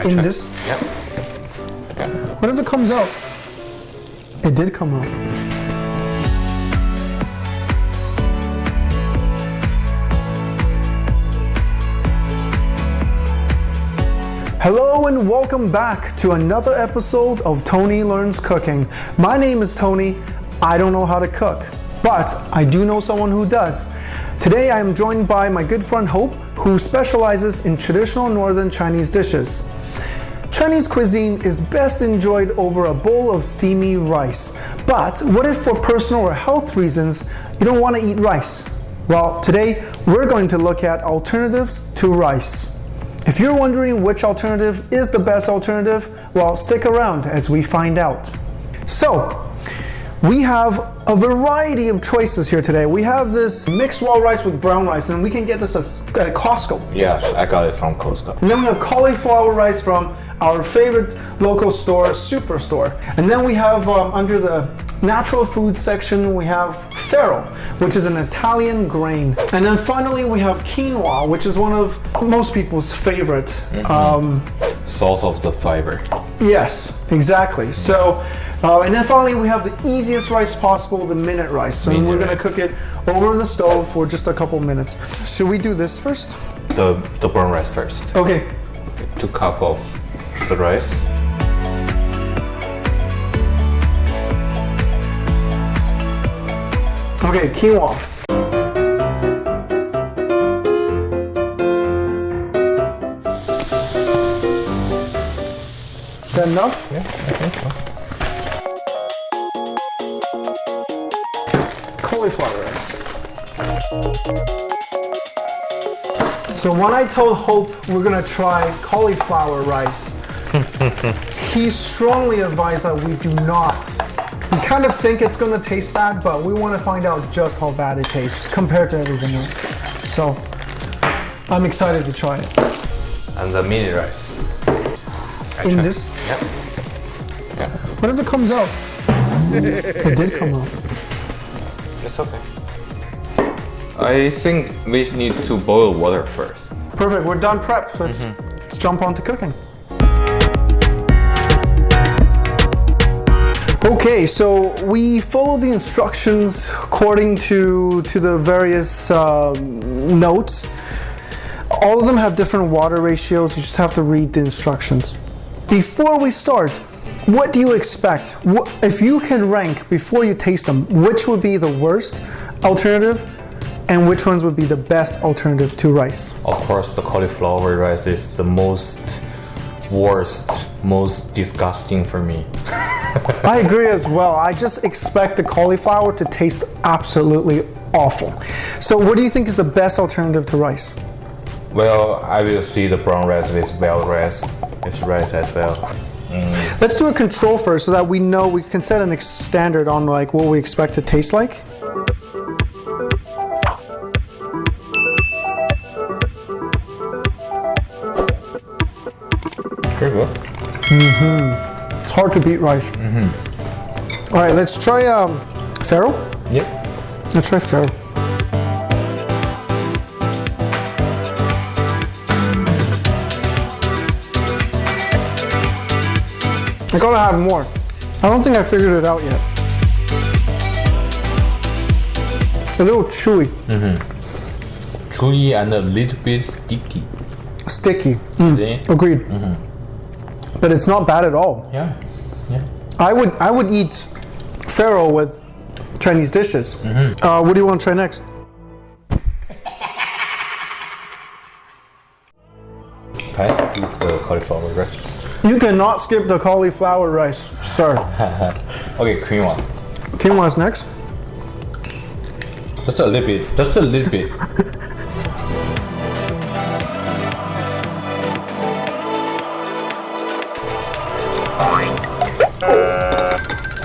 In this? Yep. What if it comes out? It did come out. Hello and welcome back to another episode of Tony Learns Cooking. My name is Tony. I don't know how to cook, but I do know someone who does. Today I am joined by my good friend Hope, who specializes in traditional northern Chinese dishes. Chinese cuisine is best enjoyed over a bowl of steamy rice. But what if for personal or health reasons you don't want to eat rice? Well, today we're going to look at alternatives to rice. If you're wondering which alternative is the best alternative, well, stick around as we find out. So, we have a variety of choices here today. We have this mixed wild rice with brown rice, and we can get this at Costco. Yes, I got it from Costco. And then we have cauliflower rice from our favorite local store, Superstore. And then we have under the natural food section, we have Farro, which is an Italian grain. And then finally we have quinoa, which is one of most people's favorite. Source of the fiber. Yes, exactly. So, and then finally we have the easiest rice possible, the minute rice. So we're gonna cook it over the stove for just a couple minutes. Should we do this first? The brown rice first. Okay. 2 cups of the rice. Okay, quinoa. Is that enough? Yeah, I think so. Cauliflower rice. So when I told Hope we're gonna try cauliflower rice, he strongly advised that we do not. We kind of think it's gonna taste bad, but we want to find out just how bad it tastes compared to everything else. So I'm excited to try it. And the mini rice. In this? Yep. Yeah. What if it comes out? It did come out. It's okay. I think we need to boil water first. Perfect, we're done prep. Let's jump on to cooking. Okay, so we follow the instructions according to the various notes. All of them have different water ratios. You just have to read the instructions. Before we start, what do you expect? If you can rank before you taste them, which would be the worst alternative and which ones would be the best alternative to rice? Of course, the cauliflower rice is the most disgusting for me. I agree as well. I just expect the cauliflower to taste absolutely awful. So what do you think is the best alternative to rice? Well, I will see the brown rice with wild rice. It's rice as well. Let's do a control first so that we know we can set a standard on like what we expect to taste like. Pretty good. It's hard to beat rice. All right, let's try Farro. Yep. Let's try Farro. I gotta have more. I don't think I figured it out yet. A little chewy. Chewy and a little bit sticky. Sticky. See? Agreed. But it's not bad at all. Yeah. Yeah. I would eat Farro with Chinese dishes. What do you want to try next? Can I skip the cauliflower rice? You cannot skip the cauliflower rice, sir. Okay, quinoa. Quinoa's next. Just a little bit. Just a little bit.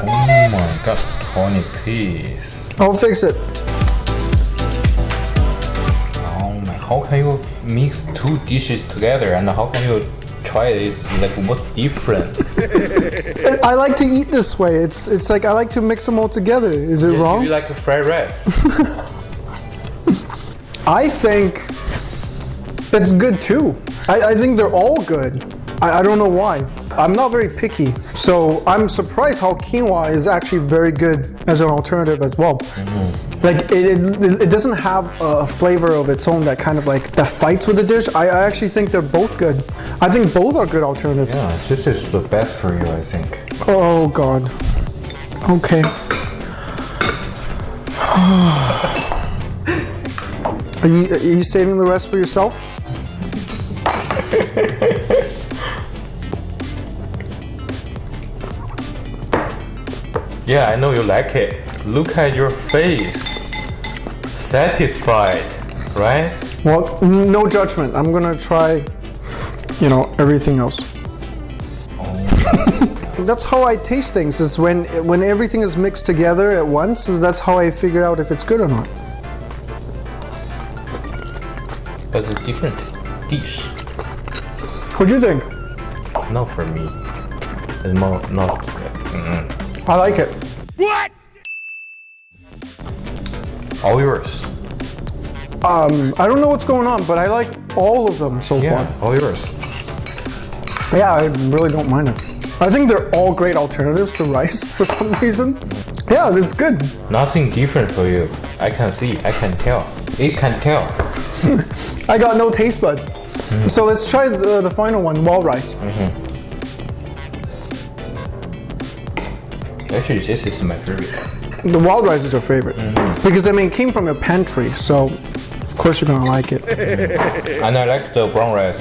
Oh my gosh, 20 piece. I'll fix it. Oh my, how can you mix 2 dishes together and how can you try it? Like, what's different? I like to eat this way. It's like I like to mix them all together. Is it wrong? You like a fried rice? I think it's good too. I think they're all good. I don't know why. I'm not very picky, so I'm surprised how quinoa is actually very good as an alternative as well. Like it doesn't have a flavor of its own that kind of like that fights with the dish. I actually think they're both good. I think both are good alternatives. Yeah, this is the best for you, I think. Oh God. Okay. Are you saving the rest for yourself? Yeah, I know you like it. Look at your face. Satisfied, right? Well, no judgment. I'm gonna try, everything else. That's how I taste things, is when everything is mixed together at once, that's how I figure out if it's good or not. But it's a different dish. What do you think? Not for me. It's more not. I like it. What? All yours. I don't know what's going on, but I like all of them so Yeah, far. all yours. Yeah, I really don't mind it. I think they're all great alternatives to rice for some reason. Yeah, it's good. Nothing different for you. I can see. I can tell. It can tell. I got no taste buds. So let's try the final one, wild rice. Actually, this is my favorite. The wild rice is your favorite. Because, it came from your pantry, so of course you're gonna like it. And I like the brown rice.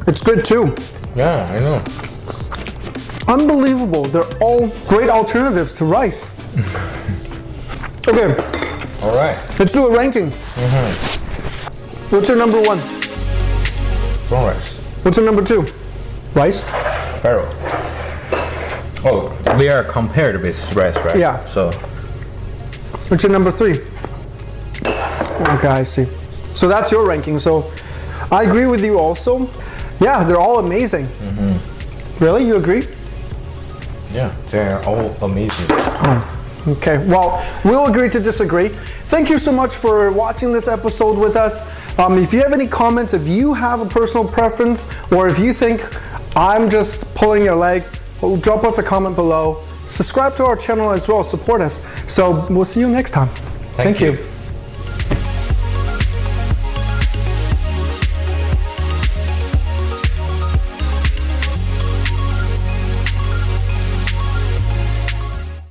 It's good too. Yeah, I know. Unbelievable. They're all great alternatives to rice. Okay, All right. let's do a ranking. What's your number one? Brown rice. What's your number two? Rice? Farro. Oh, we are compared with rice, right? Yeah. So, What's your number three? Okay, I see. So that's your ranking. So I agree with you also. Yeah, they're all amazing. Really? You agree? yeah, they're all amazing. Okay, well, we'll agree to disagree. Thank you so much for watching this episode with us. If you have any comments, if you have a personal preference, or if you think I'm just pulling your leg, well, drop us a comment below. Subscribe to our channel as well, support us. So we'll see you next time. Thank you.